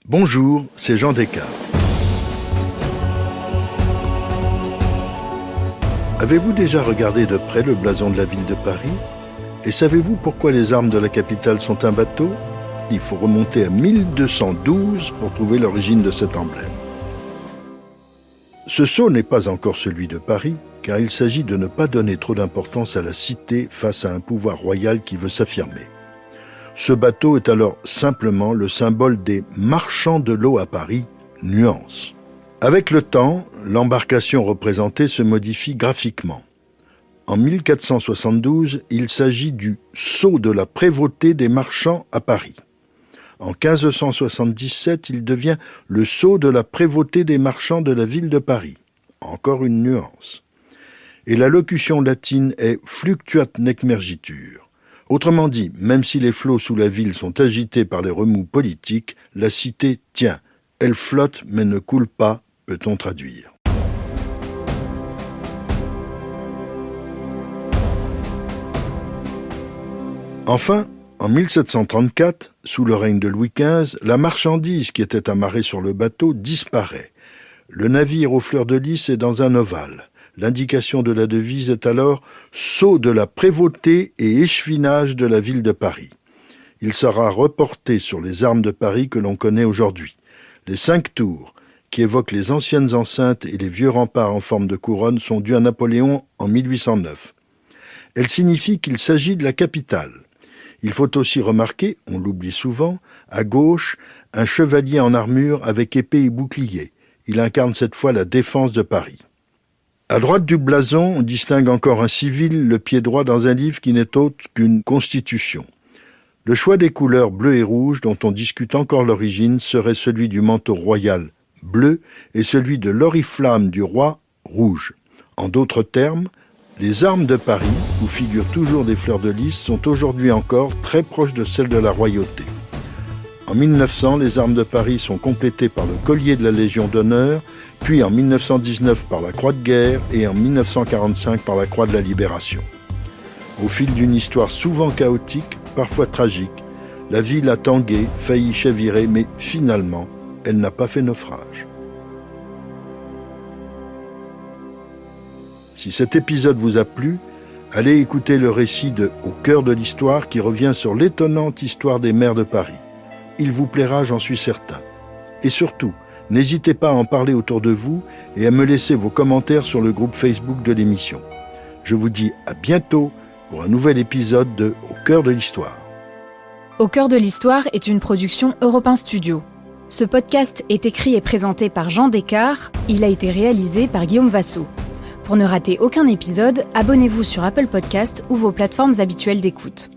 Bonjour, c'est Jean Descartes. Avez-vous déjà regardé de près le blason de la ville de Paris ? Et savez-vous pourquoi les armes de la capitale sont un bateau ? Il faut remonter à 1212 pour trouver l'origine de cet emblème. Ce sceau n'est pas encore celui de Paris, car il s'agit de ne pas donner trop d'importance à la cité face à un pouvoir royal qui veut s'affirmer. Ce bateau est alors simplement le symbole des marchands de l'eau à Paris, nuance. Avec le temps, l'embarcation représentée se modifie graphiquement. En 1472, il s'agit du sceau de la prévôté des marchands à Paris. En 1577, il devient le sceau de la prévôté des marchands de la ville de Paris. Encore une nuance. Et la locution latine est « fluctuat nec mergitur ». Autrement dit, même si les flots sous la ville sont agités par les remous politiques, la cité tient. Elle flotte mais ne coule pas, peut-on traduire. Enfin, en 1734, sous le règne de Louis XV, la marchandise qui était amarrée sur le bateau disparaît. Le navire aux fleurs de lys est dans un ovale. L'indication de la devise est alors « sceau de la prévôté et échevinage de la ville de Paris ». Il sera reporté sur les armes de Paris que l'on connaît aujourd'hui. Les 5 tours, qui évoquent les anciennes enceintes et les vieux remparts en forme de couronne, sont dus à Napoléon en 1809. Elles signifient qu'il s'agit de la capitale. Il faut aussi remarquer, on l'oublie souvent, à gauche, un chevalier en armure avec épée et bouclier. Il incarne cette fois la défense de Paris. À droite du blason, on distingue encore un civil, le pied droit dans un livre qui n'est autre qu'une constitution. Le choix des couleurs bleu et rouge, dont on discute encore l'origine, serait celui du manteau royal bleu et celui de l'oriflamme du roi rouge. En d'autres termes, les armes de Paris, où figurent toujours des fleurs de lys, sont aujourd'hui encore très proches de celles de la royauté. En 1900, les armes de Paris sont complétées par le collier de la Légion d'honneur, puis en 1919 par la Croix de guerre et en 1945 par la Croix de la Libération. Au fil d'une histoire souvent chaotique, parfois tragique, la ville a tangué, failli chavirer, mais finalement, elle n'a pas fait naufrage. Si cet épisode vous a plu, allez écouter le récit de Au cœur de l'histoire qui revient sur l'étonnante histoire des maires de Paris. Il vous plaira, j'en suis certain. Et surtout, n'hésitez pas à en parler autour de vous et à me laisser vos commentaires sur le groupe Facebook de l'émission. Je vous dis à bientôt pour un nouvel épisode de Au cœur de l'histoire. Au cœur de l'histoire est une production Europe 1 Studio. Ce podcast est écrit et présenté par Jean Descartes. Il a été réalisé par Guillaume Vassaux. Pour ne rater aucun épisode, abonnez-vous sur Apple Podcasts ou vos plateformes habituelles d'écoute.